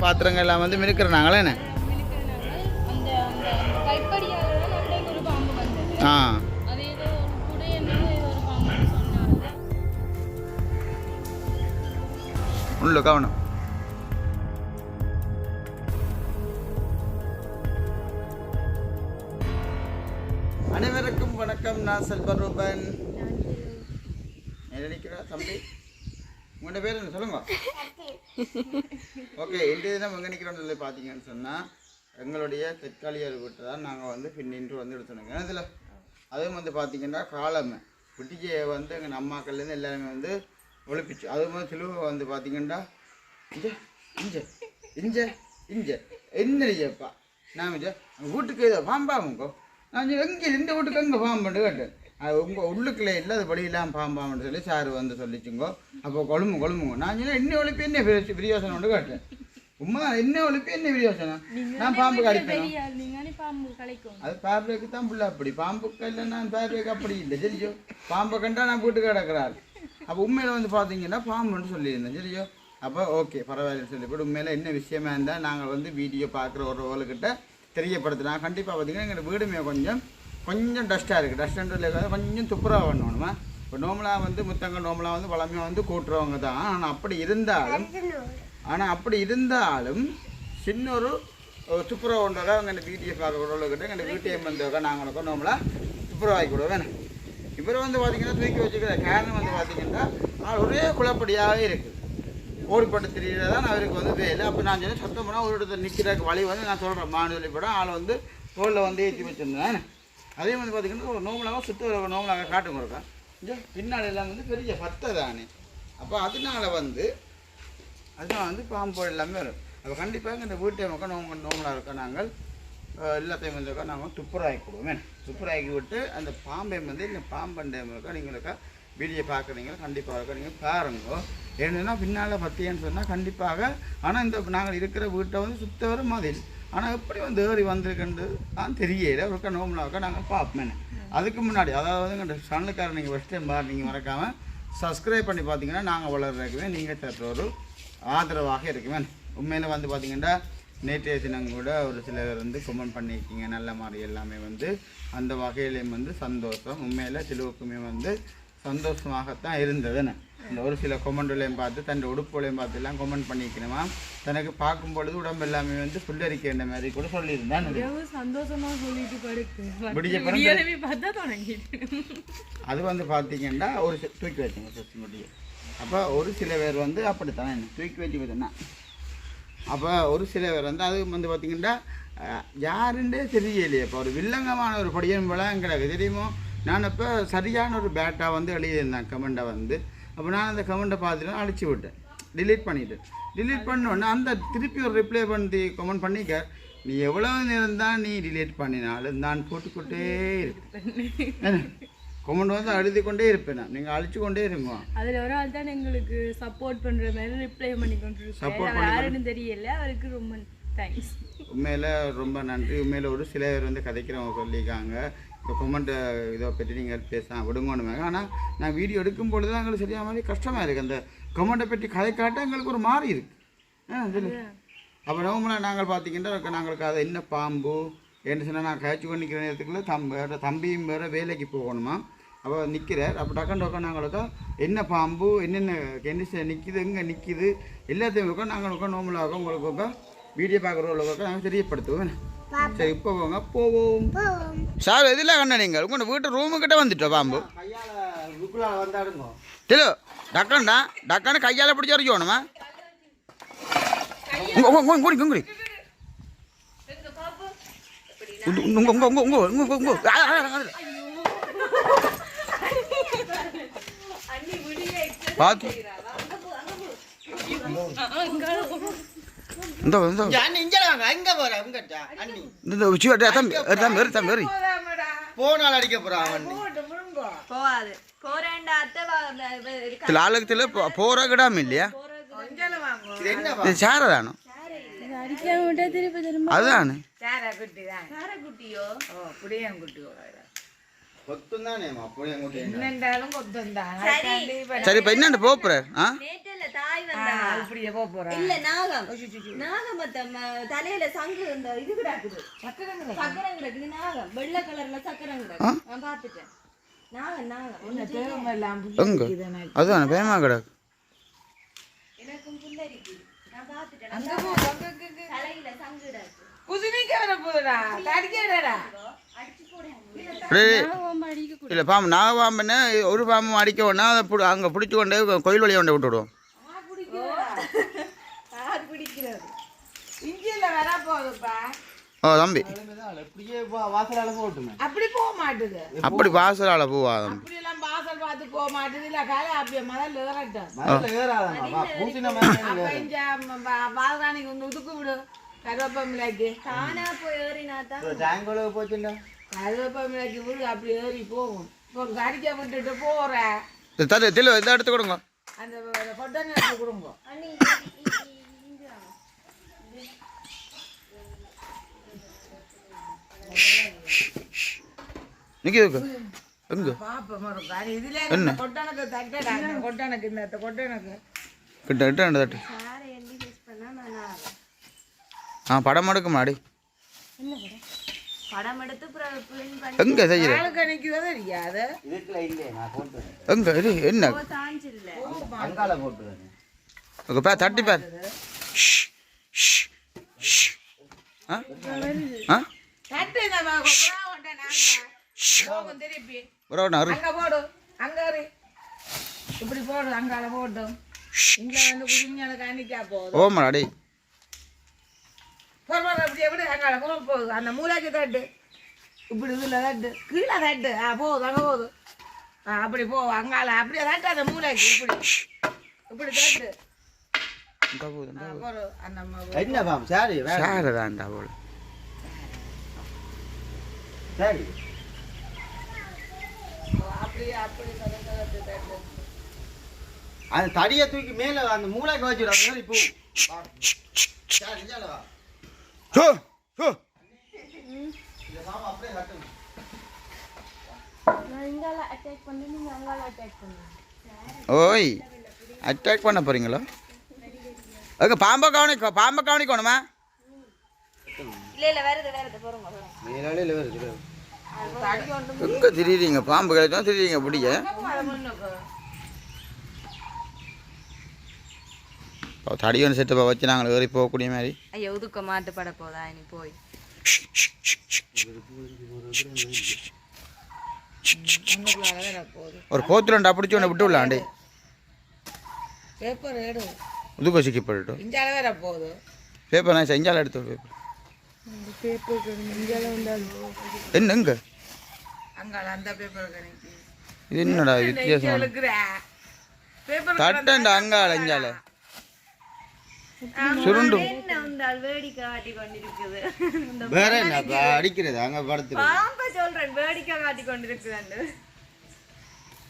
பாத்திரங்கள் எல்லாம் வந்து மினுக்கிறனாங்களே என்ன உள்ள கவனம். அனைவருக்கும் வணக்கம். நான் செல்வரூபன். நினைக்கிறா தம்பி உங்களோட பேர் என்ன சொல்லுங்க. ஓகே, இன்றைய தினம் எங்கே நிற்கிறோன்னு சொல்லி பார்த்தீங்கன்னு சொன்னால் எங்களுடைய தெற்காலியார் வீட்டை தான் நாங்கள் வந்து பின்னின்று வந்து எடுத்துனோங்க. இதில் அதுவும் வந்து பார்த்தீங்கன்னா காலமை விட்டிஜியை வந்து எங்கள் அம்மாக்கள்லேருந்து எல்லாருமே வந்து ஒழிப்பிச்சு. அதுவும் வந்து சிலுவை வந்து பார்த்தீங்கன்னா இஞ்ச இஞ்ச இஞ்ச இஞ்ச என்னப்பா நான் வீட்டுக்கு ஏதோ பாம்பாமுங்கோ நான் எங்கே இந்த வீட்டுக்கு எங்கே பாம்புன்னு கேட்டேன். அது உங்கள் உள்ளுக்குள்ளே இல்லாத படியெல்லாம் பாம்பான்னு சொல்லி சார் வந்து சொல்லிச்சுங்கோ. அப்போ கொழும்புங்க நான் சொன்னேன் என்ன ஒழிப்பு என்ன பிரியோசனம் கேட்டேன். உண்மை என்ன ஒழிப்பு என்ன பிரியோசனம் நான் பாம்பு கடிப்பேன். அது பார்வைக்கு தான் புள்ள அப்படி பாம்புக்கு இல்லை நான் பார்வைக்கு அப்படி இல்லை சரியோ. பாம்பை கண்டா நான் வீட்டுக்கு கிடக்கிறாள். அப்போ உண்மையில் வந்து பார்த்தீங்கன்னா பாம்புன்னு சொல்லியிருந்தேன் சரியோ. அப்போ ஓகே பரவாயில்ல சொல்லி கூட உண்மையில் என்ன விஷயமா இருந்தால் நாங்கள் வந்து வீடியோ பார்க்குற ஒருவர்கிட்ட தெரியப்படுத்தினா கண்டிப்பாக பார்த்தீங்கன்னா எங்கள் வீடுமே கொஞ்சம் டஸ்ட்டாக இருக்குது. டஸ்ட்டுன்றது கொஞ்சம் துப்புரவாக பண்ணணுமா. இப்போ நோமலாக வந்து முத்தங்கள் நோமலாக வந்து வளமையாக வந்து கூட்டுறவங்க தான். ஆனால் அப்படி இருந்தாலும் சின்ன ஒரு துப்புரவுன்றதை அவங்க இந்த வீடியோ பார்க்குறவங்கக்கிட்ட எங்கள் வீட்டையே வந்தவங்க நாங்களுக்கும் நோமலாக துப்புரவாகி கொடுவோம் வேணும். இவர் வந்து பார்த்திங்கன்னா தூக்கி வச்சுக்கிற காரணம் வந்து பார்த்திங்கன்னா ஒரே குழப்படியாகவே இருக்குது. ஓடிப்பட்டு திரியிறதான் அவருக்கு வந்து வேலை. அப்போ நான் சொன்னேன் சத்தம் போனால் ஒரு இடத்துல நிற்கிறக்கு வழி வந்து நான் சொல்கிறேன் மாநில படம் ஆளை வந்து ரோலில் வந்து ஏற்றி வச்சுருந்தேன். அதே வந்து பார்த்திங்கன்னா ஒரு நோமலாக சுற்று நோமலாக காட்டும் இருக்கா கொஞ்சம் பின்னால் எல்லாம் வந்து பெரிய பத்தை தானே. அப்போ அதனால வந்து பாம்பு எல்லாமே வரும். அப்போ கண்டிப்பாக இந்த வீட்டை மக்கள் நோமலாக இருக்கா நாங்கள் எல்லாத்தையும் வந்து இருக்கா நாங்கள் துப்புராக்கி கொடுவோம். துப்புராக்கி விட்டு அந்த பாம்பை வந்து இந்த பாம்பண்டை இருக்கா நீங்களுக்கா வீடியோ பார்க்குறீங்க கண்டிப்பாக இருக்கா நீங்கள் பாருங்க. என்னென்னா பின்னால் பற்றியன்னு சொன்னால் கண்டிப்பாக. ஆனால் இந்த நாங்கள் இருக்கிற வீட்டை வந்து சுத்த வர மாதிரி ஆனால் எப்படி வந்து ஏறி வந்திருக்குன்னு தான் தெரியல. ஒருக்கா நோம்பலாக்கா நாங்கள் பார்ப்போம். அதுக்கு முன்னாடி அதாவது எங்கள் சேனலுக்கார நீங்கள் ஃபஸ்ட் டைம் பாரு நீங்கள் மறக்காமல் சப்ஸ்கிரைப் பண்ணி பார்த்தீங்கன்னா நாங்கள் வளர்றதுக்குமே நீங்கள் தர ஒரு ஆதரவாக இருக்குமே. உண்மையில் வந்து பார்த்திங்கன்னா நேற்றைய தினம் கூட ஒரு சிலர் வந்து கமெண்ட் பண்ணியிருக்கீங்க நல்ல மாதிரி எல்லாமே வந்து அந்த வகையிலையும் வந்து சந்தோஷம். உண்மையில் சிலுவுக்குமே வந்து சந்தோஷமாகத்தான் இருந்ததுன்னு இந்த ஒரு சில கொமெண்ட்லையும் பார்த்து தன் உடுப்புகளையும் பார்த்து எல்லாம் கொமெண்ட் பண்ணிக்கணுமா. தனக்கு பார்க்கும் பொழுது உடம்பு எல்லாமே வந்து புல்லரிக்கின்ற மாதிரி கூட சொல்லியிருந்தான். அது வந்து பார்த்தீங்கன்னா ஒரு தூக்கி வச்சுங்க சொத்து முடியும். அப்போ ஒரு சில பேர் வந்து அப்படித்தானே தூக்கி வச்சு பார்த்தோன்னா அப்போ ஒரு சில பேர் வந்து அது வந்து பார்த்திங்கன்னா யாருன்றே தெரியலையே. இப்போ ஒரு வில்லங்கமான ஒரு படியன் போல எங்களுக்கு தெரியுமோ. நான் இப்போ சரியான ஒரு பேட்டாக வந்து எழுதியிருந்தேன் கமெண்ட்டை வந்து. அப்போ நான் அந்த கமெண்ட்டை பார்த்துட்டு அழிச்சு விட்டேன், டிலீட் பண்ணிவிட்டேன். டிலீட் பண்ணோன்னே அந்த திருப்பி ஒரு ரிப்ளை பண்ணி கமெண்ட் பண்ணிக்க நீ எவ்வளோ நேரம் தான் நீ டிலீட் பண்ணினாலும் நான் போட்டுக்கொண்டே இருப்பேன். கமெண்ட் வந்து எழுதி கொண்டே இருப்பேன். நீங்கள் அழிச்சு கொண்டே இருங்க. அதில் ஒரு ஆள் தான் எங்களுக்கு சப்போர்ட் பண்ணுற மாதிரி ரிப்ளை பண்ணி கொண்டு சப்போர்ட் யாருன்னு தெரியல. அவருக்கு ரொம்ப தேங்க்ஸ். உண்மையில் ரொம்ப நன்றி. உண்மையில் ஒரு சில பேர் வந்து கதைக்கிறவங்க சொல்லியிருக்காங்க இப்போ கொமெண்ட்டை இதை பற்றி நீங்கள் பேச விடுங்கன்னு. ஆனால் நான் வீடியோ எடுக்கும் பொழுது தான் எங்களுக்கு சரியாக மாதிரி கஷ்டமாக இருக்குது. அந்த கொமெண்ட்டை பற்றி கதை காட்ட எங்களுக்கு ஒரு மாறி இருக்குது சொல்லி. அப்போ நோம்பலாக நாங்கள் பார்த்திங்கன்னா நாங்களுக்கு அதை என்ன பாம்பு என்ன சொன்னால் நான் கழிச்சு கொண்டு நிற்கிற நேரத்துக்குள்ளே தம்பியும் வேறு வேலைக்கு போகணுமா. அப்போ நிற்கிறார். அப்போ டக்கன் நாங்களுக்கு என்ன பாம்பு என்னென்ன என்ன நிற்கிது எங்கே நிற்கிது எல்லாத்தையும் நாங்கள் நோம்பலாக உங்களுக்கு வீடியோ பார்க்குறவங்களுக்கு நாங்கள் தெரியப்படுத்துவோம். சரி இப்போ போவோம். சார் எதில் கண்ணா நீங்கள் உங்கள் வீட்டு ரூமுக்கிட்ட வந்துட்டோம் பாம்பு தெரியல டக்கான்னு கையால் பிடிச்சி வரைக்கணுமா. பார்த்து போனால் அடிக்க போறான் போகாது போறேன்டா அத்தை இதில் ஆளுக்கு போகிற கிடாம இல்லையா இது சாரதானோ அடிக்காம விட்டா திருப்பி திரும்ப அதுதானே குட்டியோ புளியங்குட்டியோ கொத்துந்தானே என்னண்டாலும் கொத்துந்தான் சரி இப்போ என்னண்டு போப்புறார் ஆ நேற்றல தாய் வந்தா அப்படியே போறேன் இல்ல நாகம் நாகமத்த தலையில சங்கு இந்த இது கிடக்குது சக்கரம் கிடக்குது நாகம் வெள்ளை கலர்ல சக்கரம் கிடக்கு நான் பாத்துட்டேன் நாகம் நாகம் எங்க அதுதானே பயமா கிடக்கு எனக்கும் புல்லரிக்கு நான் பாத்துட்டேன் அங்க போ தலையில சங்கு கிடக்கு குசினிக்க வர போறா தடிக்கடா அடிச்சு போடுறேன் இல்லை பாம்பு நாகபாம்புன்னு ஒரு பாம்பு அடிக்க உடனே அதை அங்கே பிடிச்சி கொண்டு கோயில் வழியை கொண்டு விட்டு விடுவோம் இஞ்சியில வர போகுதுப்பா ஓ தம்பி அப்படி போக மாட்டுது அப்படி வாசலால் போவா தம்பி அப்படி எல்லாம் வாசல் பார்த்து போக மாட்டுது இல்ல காலை அப்படியே முதல்ல ஏறட்டும் அப்ப இங்க பாலராணிக்கு வந்து உதுக்கு விடு கருவேப்பமில்லைக்கு தானா போய் ஏறினாதான் கருவேப்பமில்லைக்கு விடு அப்படி ஏறி போகும் இப்போ கடிக்க விட்டுட்டு போற தரு தெளிவு இதை எடுத்து கொடுங்க அந்த கொட்டனை எடுத்து கொடுங்க அண்ணி நிற்கிது எங்க பாப்போம் ஒரு காரி இதுல என்ன கொட்டனுக்கு தட்டடா கொட்டனுக்கு இந்த கொட்டனுக்கு கிட்ட கிட்ட ரெண்டு தட்டு சாரை எண்ணி மிஸ் பண்ணா நான் ஆ படம் எடுக்க மாடி என்ன படம் எடுத்து பிரிண்ட் பண்ணி எங்க செய்யற ஆளுக்கு நிக்குதோ தெரியாது எங்க இது என்ன தாஞ்சி இல்ல ஓகே பா தட்டி பார் ஆ ஆ தட்டு நம்ம போகும் திருப்பி ப்ரோ நான் அங்க போடு அங்க இரு இப்படி போடு அங்கால போடு இங்க வந்து குடிஞ்சால காணிக்கா போகுது ஓமாடா டேய் போற அப்படியே விடு அங்கால போகுது அந்த மூளைக்கு தட்டு இப்படி இதுல தட்டு கீழே தட்டு போகுது அங்க போகுது அப்படி போ அங்கால அப்படியே தட்டு அந்த மூளைக்கு இப்படி இப்படி தட்டு போடு அந்த என்ன பாம் சாரி சாரதாண்டா போல சரி அப்படியே அப்படி தட்டு தட்டு அந்த தடியை தூக்கி மேல அந்த மூளைக்கு வச்சுடுறாங்க இப்போ ஓய் அட்டாக் பண்ண போறீங்களோ ஓகே பாம்பை கவனிக்கணுமா இல்ல வருது போறோம் எங்க திரியுறீங்க பாம்பு கிடைச்சா திரியுறீங்க பிடிக்க தடி ஒன்று செட்டு வச்சு நாங்கள் ஏறி போகக்கூடிய மாதிரி ஐயோ உதுக்க மாட்டுப்பட போதா இனி போய் ஒரு போத்துல பிடிச்சி ஒன்று விட்டு விடலாண்டே பேப்பர் எடு உதுக்க சிக்கி போட்டுட்டு இஞ்சால வேற போகுது பேப்பர் நான் செஞ்சால எடுத்து பேப்பர் என்ன எங்க அங்கால அந்த பேப்பர் கணக்கு இது என்னடா வித்தியாசம் பேப்பர் தட்டண்டா அங்கால இஞ்சால சுருண்டு வேடிக்கை காட்டி கொண்டிருக்குது வேற என்ன அடிக்கிறது அங்க படுத்து பாம்ப சொல்றேன் வேடிக்கை காட்டி கொண்டிருக்குது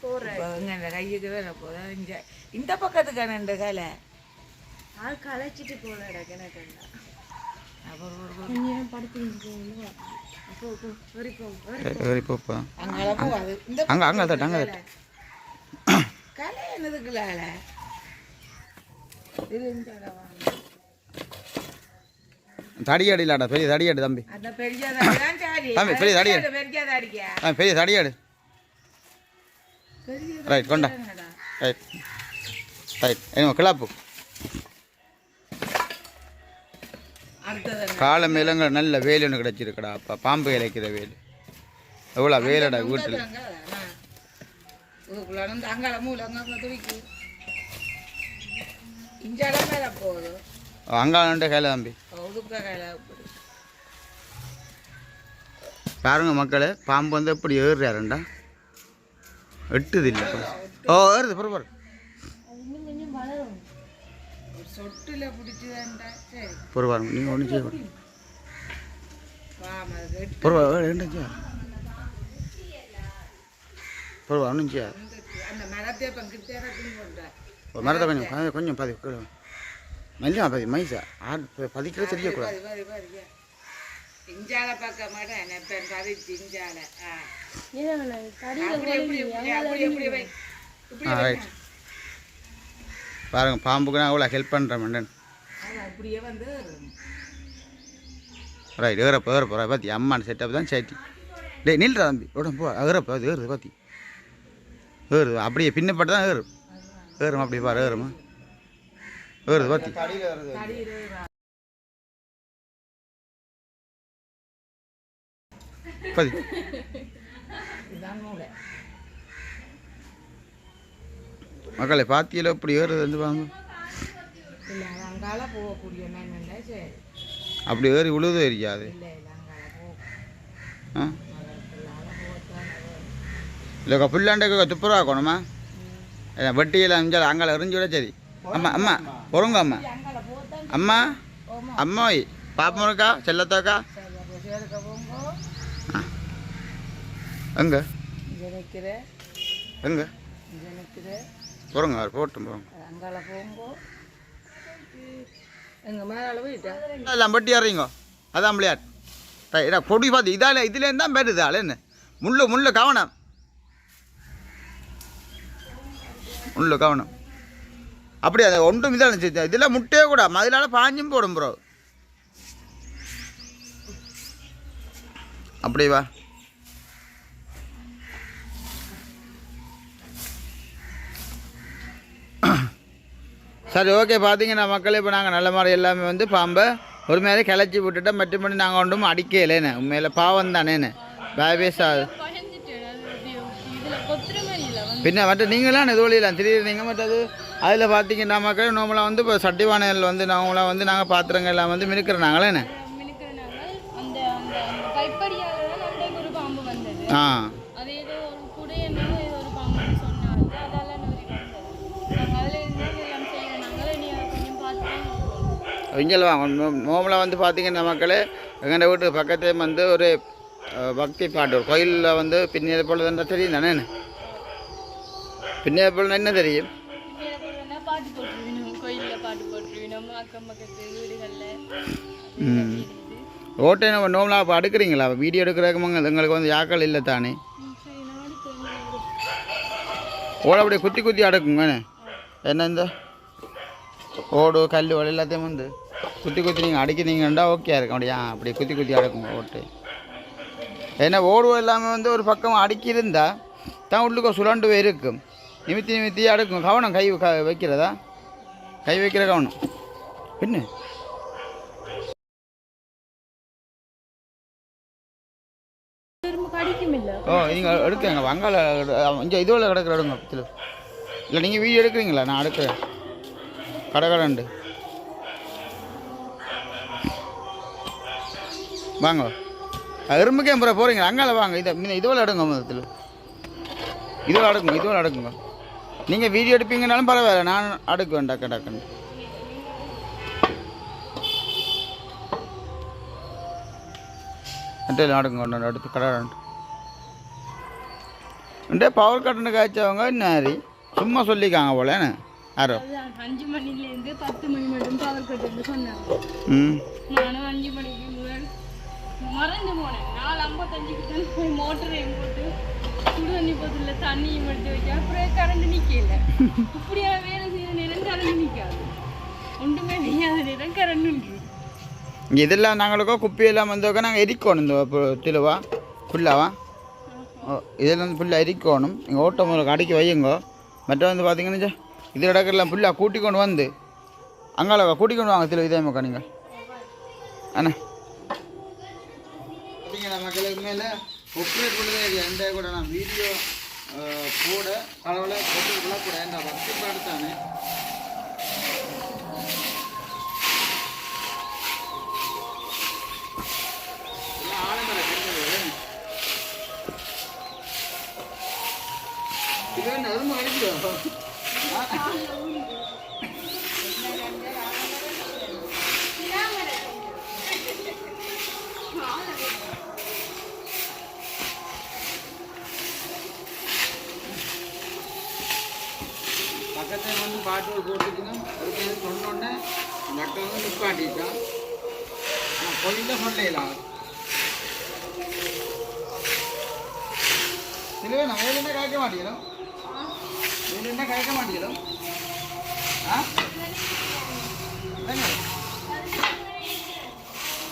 போறேன் கையுக்கு வேற போதும் இந்த பக்கத்துக்கு ரெண்டு காலை ஆள் களைச்சிட்டு போலடா கிணக்கு கலை என்னதுக்குள்ள தடியாடு இல்லாடா பெரிய தடியாடு தம்பி அந்த பெரிய தம்பி பெரிய தடியாடு பெரிய தடியாடு ரைட் கொண்டா ரைட் ரைட் என்ன கிளாப்பு காலை மேலங்க நல்ல வேல் ஒன்று கிடச்சிருக்கடா அப்போ பாம்பு இலைக்கிற வேல் எவ்வளோ வேலடா வீட்டில் அங்காள கையில் தம்பி பாருங்க மக்களே பாம்பு வந்து எப்படி ஏறுறாருண்டா எட்டுது இல்லை ஓ ஏறுது பரவாயில்ல சொட்டுல பிடிச்சதாண்டா சரி பரவாயில்ல நீங்கள் ஒன்றும் செய்ய பரவாயில்ல போடுவா ஒன்றும் செய்யாது. அந்த மரத்தை பங்கிட்டு போட்டேன். ஒரு மரத்தை கொஞ்சம் கொஞ்சம் பதி மெல்லியா பதி மைசா பதிக்கிறது தெரியக்கூடாது. இஞ்சால பார்க்க மாட்டேன் பதிச்சு இஞ்சால ரைட் பாருங்க பாம்புக்கு நான் அவ்வளோ ஹெல்ப் பண்ணுறேன் மண்டன். அப்படியே வந்து ரைட் ஏறப்போ பார்த்தி அம்மான் செட்டப் தான் சேட்டி. டேய் நில்ற தம்பி உடம்பு போ ஏறப்போ அது ஏறுது பார்த்தி ஏறுது அப்படியே பின்னப்பட்டு தான் ஏறும் அப்படி பாரு ஏறுமா ஏறுது பார்த்தி பதி மக்களை பாத்தியில் இப்படி ஏறுது வந்து வாங்க அப்படி ஏறி உழுது எரியாது. இல்லைக்கா புல்லாண்டக்க துப்புரவா ஆக்கணுமா வெட்டியில் அஞ்சால் அங்கே எரிஞ்சு விட சரி. அம்மா பொறுங்க அம்மா அம்மாய் பாப்பம் இருக்கா செல்லத்தாக்கா எங்க போகிறோங்க போட்டும் போகிறோங்க எல்லாம் பட்டி ஏறீங்க அதான் விளையாட் பொடி பார்த்து இதால் இதுலேருந்து தான் வருது ஆள் என்ன முள்ளு கவனம் அப்படி அதை ஒன்றும் இதாக இதில் முட்டையே கூட மதிலால் பாஞ்சும் போடும் ப்ரோ அப்படி வா சரி ஓகே பார்த்தீங்கன்னா மக்களே இப்போ நாங்கள் நல்ல மாதிரி எல்லாமே வந்து பாம்பை ஒரு மேலே கிளச்சி விட்டுட்டோம் மற்றபடி நாங்கள் ஒன்றும் அடிக்கலைன்னு உண்மையில பாவம் தானேன்னு பேபேஸா பின்ன மற்ற நீங்களாம் எதுவும் திடீர்னு நீங்கள் மற்றது அதில் பார்த்தீங்கன்னா மக்கள் நார்மலாக வந்து இப்போ சட்டிவானையில் வந்து நாங்களாம் வந்து நாங்கள் பாத்திரங்கள் எல்லாம் வந்து மினுக்கிறனாங்களேன்னு ஆ இங்கே வாங்க நோமலாக வந்து பார்த்தீங்கன்னா மக்களே எங்கள் வீட்டு பக்கத்தே வந்து ஒரு பக்தி பாட்டு ஒரு கோயிலில் வந்து பின்னேற பொழுது என்ன தெரியும் தானே பின்னேற பொழுது என்ன தெரியும் ஓட்டை நம்ம நோமலாக இப்போ அடுக்கிறீங்களா வீடியோ எடுக்கிறவங்க எங்களுக்கு வந்து யாக்கள் இல்லை தானே ஓட அப்படியே குத்தி அடுக்குங்க என்ன இந்த ஓடு கல் எல்லாத்தையும் வந்து குத்தி நீங்கள் அடிக்கிறீங்கண்டா ஓகே இருக்கும் அப்படியா அப்படி குத்தி அடக்குங்க ஓட்டு ஏன்னா ஓடு எல்லாமே வந்து ஒரு பக்கம் அடுக்கியிருந்தா தான் உள்ளுக்கு சுழண்டு இருக்கும் நிமித்தி அடுக்கும் கவனம் கை வைக்கிறதா கை வைக்கிற கவனம் பின்ன ஓ நீங்கள் எடுக்கங்க வங்காள இங்கே இதுவில் கிடக்கிற எடுங்க இல்லை நீங்கள் வீடியோ எடுக்கிறீங்களா நான் எடுக்கிறேன் கடகடண்டு வாங்க எறும்புக்கே அப்புறம் போகிறீங்க அங்கால வாங்க இதுவில் அடுங்க மொத்தத்தில் இதுவில் அடுக்குங்க நீங்கள் வீடியோ எடுப்பீங்கனாலும் பரவாயில்ல நான் அடுக்குவேன் டக்குன்னு அடுக்குங்க அடுத்து கடை பவர் கட்டணு காய்ச்சவங்க நாரி சும்மா சொல்லிக்காங்க போலேன்னு யாரோ 5 மணிலேருந்து 10 மணி மட்டும் பவர் கட்டுன்னு சொன்னாங்க. நானும் 5 மணிக்கு முதல் மறந்து போனேன். 4:55க்கு தான் போய் மோட்டரையும் போட்டு சுடு தண்ணி போத்துல தண்ணியும் எடுத்து வச்சு அப்புறம் கரண்ட் நிற்கல. இப்படியா வேலை செய்ய நேரம் கரண்ட் நிற்காது, ஒன்றுமே செய்யாத நேரம் கரண்ட் நின்று. இதெல்லாம் நாங்களுக்கோ குப்பையெல்லாம் வந்தோக்கா நாங்கள் எரிக்கணும் இந்த திலுவா ஃபுல்லாவா இதெல்லாம் வந்து ஃபுல்லாக எரிக்கணும். நீங்கள் ஓட்ட முதல்ல அடிக்க வையுங்க. மற்ற வந்து பார்த்தீங்கன்னா இது இடக்கெல்லாம் ஃபுல்லாக கூட்டி கொண்டு வந்து அங்கால கூட்டி கொண்டு வாங்க திரு இதே மக்கா நீங்கள் அண்ணா பார்த்தீங்கன்னா மக்களுக்கு மேலே ஒப்ரேட் பண்ணுறது எந்த கூட நான் வீடியோ போட கடவுளை போட்டுக்கலாம் கூட நான் வசதி எடுத்தானே நறும அடிக்கிறோம் பாட்டு போட்டுக்கணும் ஒரு பேர் சொன்னோடனே அந்த அக்கா வந்து நிப்பாட்டிட்டான். ஆனால் கொஞ்சம் சொல்லலாம் சிலவே நான் வேலை என்ன கேட்க மாட்டேங்கிறோம், வேலை என்ன கேட்க மாட்டேங்கிறோம். ஆ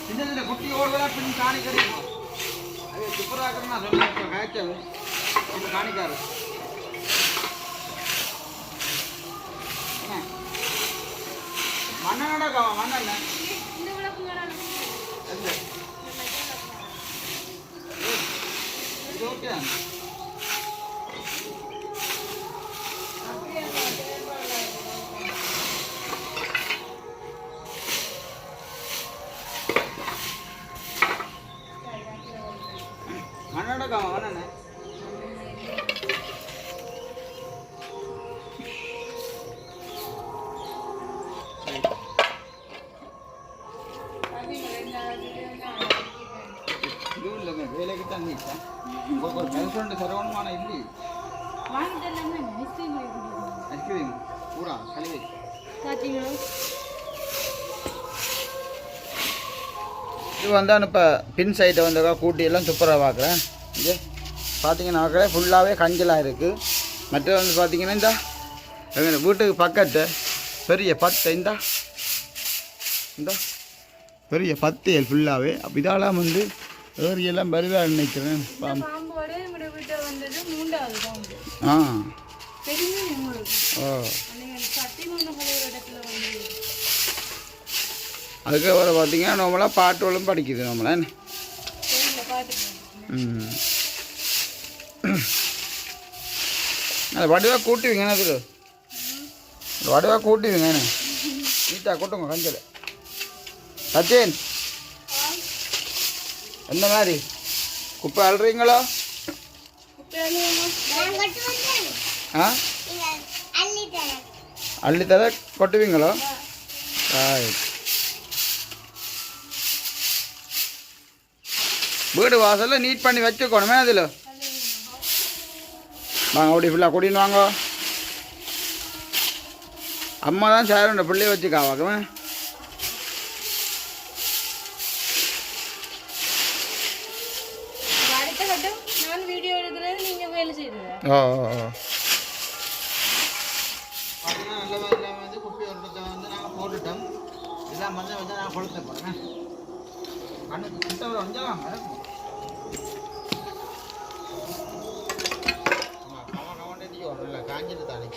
சின்ன சின்ன குட்டி ஓடுவதா பின் காணிக்கிறீங்க. அது சூப்பராக நான் சொல்ல காய்ச்சது இப்போ காணிக்காரு. மண்ணனோட மண்ணல்ல இது ஓகே. மண்ணோட மண்ணெண்ண வேலைக்கு தான் நீட்டேன் உங்களுக்கு ஒரு கல்ஃப்ரெண்டு சரவணமான இல்லை ஐஸ்கிரீம் பூரா கழுவி இது வந்தால் இப்போ பின் சைட்டை வந்து கூட்டி எல்லாம் சூப்பராக பார்க்குறேன். இங்கே பார்த்தீங்கன்னா ஃபுல்லாகவே கஞ்சலாக இருக்குது. மற்ற வந்து பார்த்தீங்கன்னா இந்த எங்கள் வீட்டுக்கு பக்கத்து பெரிய பத்து இந்த பெரிய பத்தியல் ஃபுல்லாகவே அப்போ இதெல்லாம் வந்து ஏரியெல்லாம் வருவாக நினைக்கிறேன். ஆ ஓ அதுக்கப்புறம் பார்த்தீங்கன்னா நம்மளாம் பாட்டுகளும் படிக்குது நம்மள. அது வடிவாக கூட்டுவீங்க அது வடிவாக கூட்டுவீங்க நீட்டாக கூட்டுங்க கஞ்சல் சச்சேன். எந்த மாதிரி குப்பை அழுறீங்களோ? ஆ அள்ளித்தர கொட்டுவீங்களோ? வீடு வாசலில் நீட் பண்ணி வச்சுக்கணுமே அதில். வாங்க அப்படி ஃபுல்லாக கூட்டின்னு வாங்க. அம்மா தான் சார் பிள்ளைய வச்சுக்காவாக்குமே. ஓ வந்து குப்பை வந்து நாங்கள் போட்டுட்டோம். இதெல்லாம் வந்து நாங்கள் கொளுத்த போகிறேன். கண்ணுக்கு கிட்ட வந்துடலாம் இல்லை காஞ்சிட்டு தானே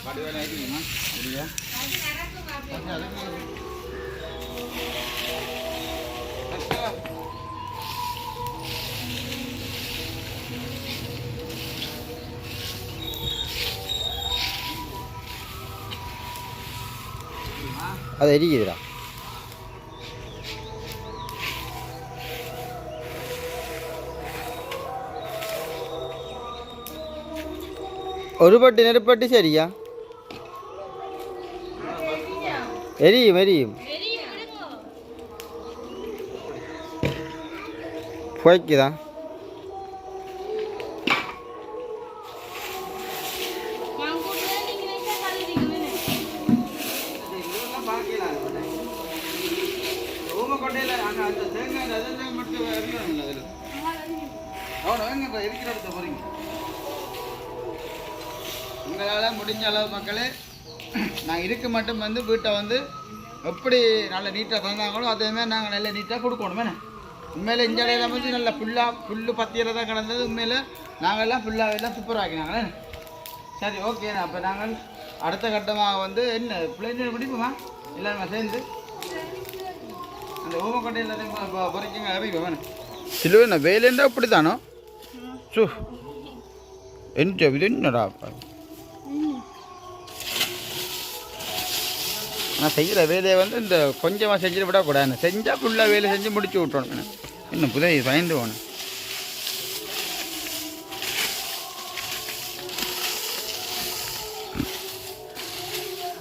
வடிவேல ஆகிடுமா முடியா அது எரிக்குதுடா. ஒரு பட்டி நெருப்பட்டி சரியா எரியும் எரியும் போய்க்குதா? உங்களால் முடிஞ்ச அளவு மக்களே நாங்கள் இருக்க மட்டும் வந்து வீட்டை வந்து எப்படி நல்ல நீட்டாக தந்தாங்களோ அதேமாதிரி நாங்கள் நல்ல நீட்டாக கொடுக்கணுமே. உண்மையில் இந்த இடையில வந்து நல்ல புல்லு பத்தியில் தான் கிடந்தது. உண்மையில் நாங்கள்லாம் ஃபுல்லாக எல்லாம் சூப்பராக ஆக்கினாங்களே. சரி ஓகேண்ணா. அப்போ நாங்கள் அடுத்த கட்டமாக வந்து என்ன பிள்ளைங்க பிடிப்போமா இல்லை நம்ம சேர்ந்து அந்த ஊமக்கொட்டையில் பொறிக்கங்க அறிவிப்போம் வேணும் சிலுவை வேலைண்டா அப்படி தானோ சு என்ன இது என்னடா ஆனால் செய்கிற வேலையை வந்து இந்த கொஞ்சமாக செஞ்சுட்டு விடக்கூடாது, செஞ்சால் ஃபுல்லாக வேலை செஞ்சு முடிச்சு விட்டோம். இன்னும் புதிய பயந்து போகணும்.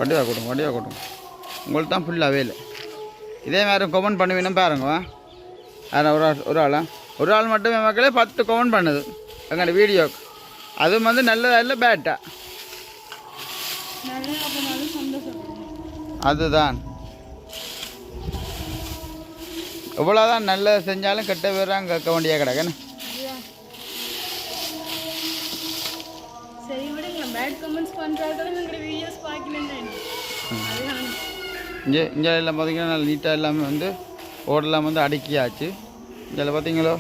வண்டியாக கூட்டும் உங்களுக்கு தான் ஃபுல்லாக வேலை. இதே மாதிரி கமெண்ட் பண்ணுவீன்னு பாருங்க. யாரும் ஒரு ஆள் மட்டுமே மக்களே 10 கமெண்ட் பண்ணுது எங்களோட வீடியோக்கு. அதுவும் வந்து நல்லதா இல்லை பேட்டா, அதுதான். எவ்வளோதான் நல்லது செஞ்சாலும் கெட்ட பேர் தான் கேட்க வேண்டிய கிடக்குன்னு. இங்கே எல்லாம் பார்த்தீங்கன்னா நல்ல நீட்டாக எல்லாமே வந்து ஓடெல்லாம் வந்து அடுக்கியாச்சு. இதில் பார்த்தீங்களோ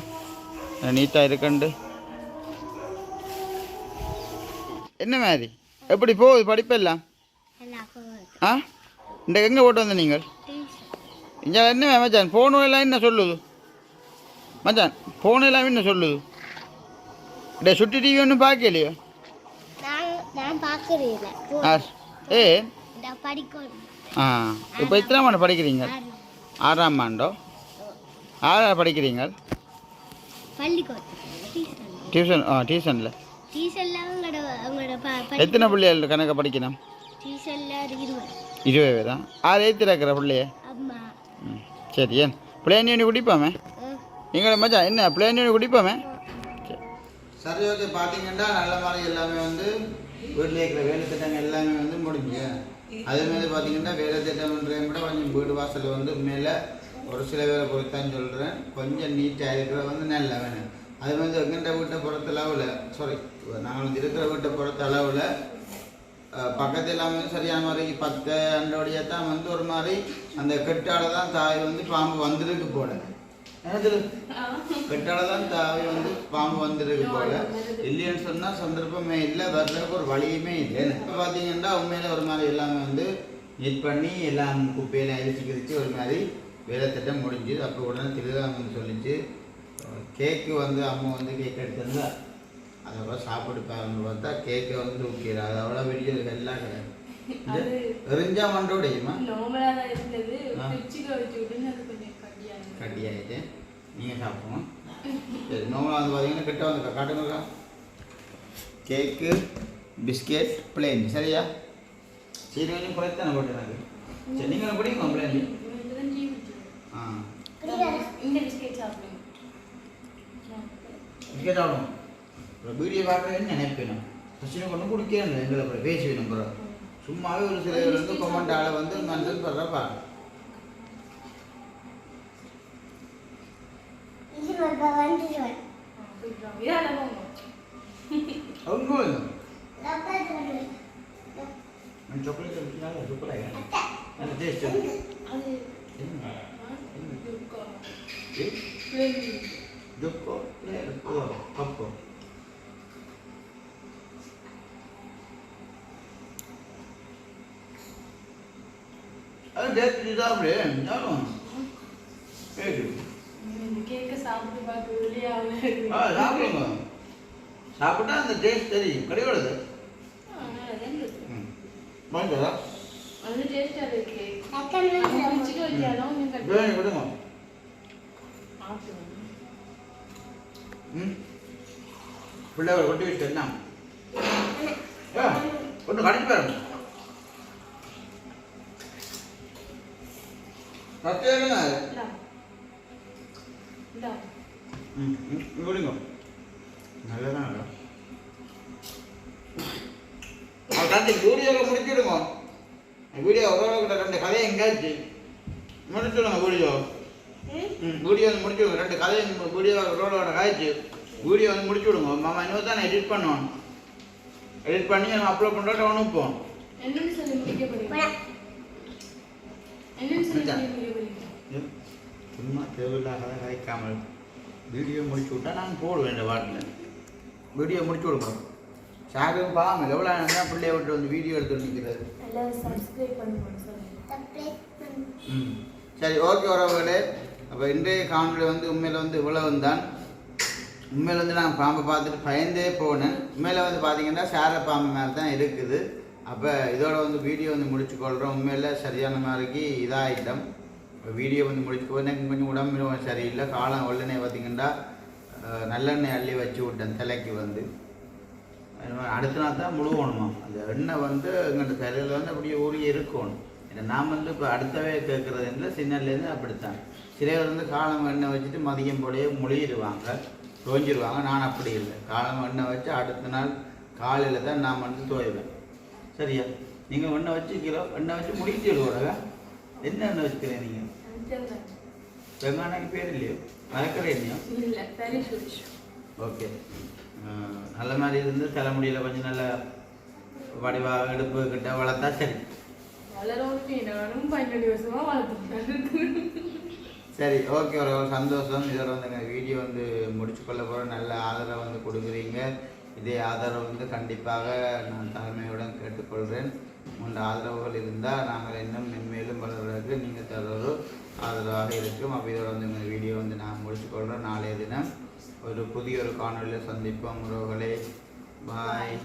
நீட்டாக இருக்குண்டு. என்ன மாதிரி எப்படி போகுது படிப்பெல்லாம்? ஆ இந்த எங்கே போட்டு வந்த நீங்கள்? இங்கே என்ன மச்சான் ஃபோனு எல்லாம் என்ன சொல்லுது? மச்சான் ஃபோனு எல்லாம் என்ன சொல்லுது? இந்த சுட்டி டிவி ஒன்றும் பார்க்கலையோ? ஏ இப்போ எத்தனாம் ஆண்டு படிக்கிறீங்க? 6ஆம் ஆண்டோ? 6ஆவது படிக்கிறீங்க? டியூஷன் டியூஷனில் எத்தனை பிள்ளைகள் கணக்கை படிக்கணும்? 20 பேரா? 6 இருக்கிற பிள்ளைய? சரி. ஏன் பிளேன் யூனி குடிப்பாமே நீங்களே மச்சான்? என்ன பிளேன் யூனி குடிப்பாமே? சரி ஓகே. பார்த்தீங்கன்னா நல்ல மாதிரி எல்லாமே வந்து வீட்டில் இருக்கிற வேலை திட்டங்கள் எல்லாமே வந்து முடிஞ்சு. அதேமாதிரி பார்த்தீங்கன்னா வேலை திட்டம்ன்றதை விட கொஞ்சம் வீடு வாசல் வந்து மேலே ஒரு சில வேலை பொறுத்தான்னு சொல்கிறேன். கொஞ்சம் நீட்டாக இருக்கிற வந்து நல்ல வேணும். அது வந்து எங்கிட்ட வீட்டை பொறுத்த அளவில் நாங்கள் இருக்கிற வீட்டை பொறுத்த அளவில் பக்கத்து எல்லாமே சரியான மாதிரி 10 அண்டோடைய தான் வந்து ஒரு மாதிரி அந்த கெட்டால தான் தாய் வந்து பாம்பு வந்துருக்கு போல. கெட்டால தான் தாய் வந்து பாம்பு வந்துருக்கு போல. இல்லைன்னு சொன்னால் சந்தர்ப்பமே இல்லை, வர்றதுக்கு ஒரு வழியுமே இல்லை. இப்போ பார்த்தீங்கன்னா உண்மையில ஒரு மாதிரி எல்லாமே வந்து நீட் பண்ணி எல்லாம் குப்பையெல்லாம் அரிச்சு ஒரு மாதிரி வேலை திட்டம் முடிஞ்சுது. அப்போ உடனே திருவிழான்னு வந்து சொல்லிச்சு. கேக்கு வந்து அம்மா வந்து கேக் எடுத்திருந்தா அதை சாப்பிட்டு பாருங்க. பார்த்தா கேக்கை வந்து தூக்கிடு. அது அவ்வளோ பெரிய எல்லாம் கிடையாது. எரிஞ்சா மண்டோடையுமா கட்டியாயிட்டு நீங்கள் சாப்பிடுவோம். சரி நோம்பலாக வந்து பார்த்தீங்கன்னா கிட்ட வந்து காட்டுங்கக்கா. கேக்கு பிஸ்கெட் பிளேன் சரியா? சரி கொஞ்சம் குறைத்தானே போட்டு எனக்கு. சரி நீங்கள் பிடிக்குமா பிளேன்? பிஸ்கெட் சாப்பிடும். வீடியோ பார்க்குறேன்னு நினைப்பேன். ஃபஸ்ட்டு கொண்டு குடிக்கிறேன் எங்களை அப்புறம் பேசி வேணும். அப்புறம் சும்மாவே ஒரு சில வந்து கொமெண்டால வந்து மனசில் படுறப்பா சாக்லேட் சூப்பராக Joko, apa? Ada di dalam deh, jangan. Kek sahabat bagus dia. Sahabat mah. Sahabat ada taste tadi, kali ada. Mana dah? Ada taste ada kek. Akan cikgu jalan ni kan. Boleh, boleh mah. பிள்ளை ஒரு கொட்டி வச்சுட்டு என்ன ஒன்று கடிச்சு பாருங்க. கொடுங்க நல்லதான் வீடியோவை முடிச்சுடுங்க. வீடியோ ஒரு 2 கதையை எங்கேயாச்சு முடிச்சுடுங்க. வீடியோ வந்து முடிச்சுடுங்க. 2 கதையை வீடியோ ரோடோட காய்ச்சி வீடியோ வந்து முடிச்சு விடுங்க. மாமா இன்னும் தான் எடிட் பண்ணுவோம். எடிட் பண்ணி நம்ம அப்லோட் பண்ணுறோம். அனுப்புவோம். சும்மா தேவையில்லாத கதைக்காமல் வீடியோ முடிச்சு விட்டா நாங்கள் போடுவோம். இந்த வாட்டில் வீடியோ முடிச்சு விடுவோம். சாரும் பாவம் எவ்வளோ நேரம் பிள்ளைய விட்டு வந்து வீடியோ எடுத்து நிற்கிறாரு. சரி ஓகே உறவுகளே. அப்போ இன்றைய காணொலி வந்து உண்மையில் வந்து இவ்வளவு தான். உண்மையில் வந்து நான் பாம்பை பார்த்துட்டு பயந்தே போனேன். உண்மையில் வந்து பார்த்தீங்கன்னா சார பாம்பு மேலே தான் இருக்குது. அப்போ இதோட வந்து வீடியோ வந்து முடிச்சுக்கொள்கிறோம். உண்மையில் சரியான மாதிரிக்கு இதாகிட்டோம். வீடியோ வந்து முடிச்சுக்கோ, எனக்கு கொஞ்சம் உடம்பு சரியில்லை. காலம் வெள்ளெண்ணெய் பார்த்திங்கன்னா நல்லெண்ணெய் அள்ளி வச்சு விட்டேன் தலைக்கு வந்து. அடுத்த நாள் தான் முழுவணுமா அந்த எண்ணெய் வந்து எங்கள்கிட்ட தலையில் வந்து அப்படியே ஊறி இருக்கணும். ஏன்னா நான் வந்து இப்போ அடுத்தவே கேட்குறது இல்லை, சின்னலேருந்து அப்படித்தான். சிலர் வந்து காலம் எண்ணெய் வச்சுட்டு மதியம் போலேயே மொழியிடுவாங்க, தோஞ்சிடுவாங்க. நான் அப்படி இல்லை, காலம் எண்ணெய் வச்சு அடுத்த நாள் காலையில் தான் நான் வந்து துவைவேன். சரியா? நீங்கள் எண்ணெய் வச்சு எண்ணெய் வச்சு முடிக்கிட்டு விடுவாங்க. என்ன எண்ணெய் வச்சுக்கிறேன் நீங்கள்? வெங்காயக்கு பேர் இல்லையோ, மறக்கிற எண்ணெயோ? ஓகே, நல்ல மாதிரி இருந்து தலைமுடியில் கொஞ்சம் நல்ல வடிவாக எடுப்பு கிட்ட வளர்த்தா சரி. சரி, ஓகே, ஒரு சந்தோஷம். இதோட வந்து வீடியோ வந்து முடிச்சுக்கொள்ள போகிற நல்ல ஆதரவை வந்து கொடுக்குறீங்க. இதே ஆதரவு வந்து கண்டிப்பாக நான் தலைமையுடன் கேட்டுக்கொள்கிறேன். உங்களோட ஆதரவுகள் இருந்தால் நாங்கள் இன்னும் மென்மேலும் வளர்கிறதுக்கு நீங்கள் தர ஆதரவாக இருக்கும். அப்போ இதோட வந்து இந்த வீடியோ வந்து நான் முடிச்சுக்கொள்கிறேன். நாளைய தினம் ஒரு புதிய ஒரு காணொலியில் சந்திப்போம் உறவுகளே. பாய்.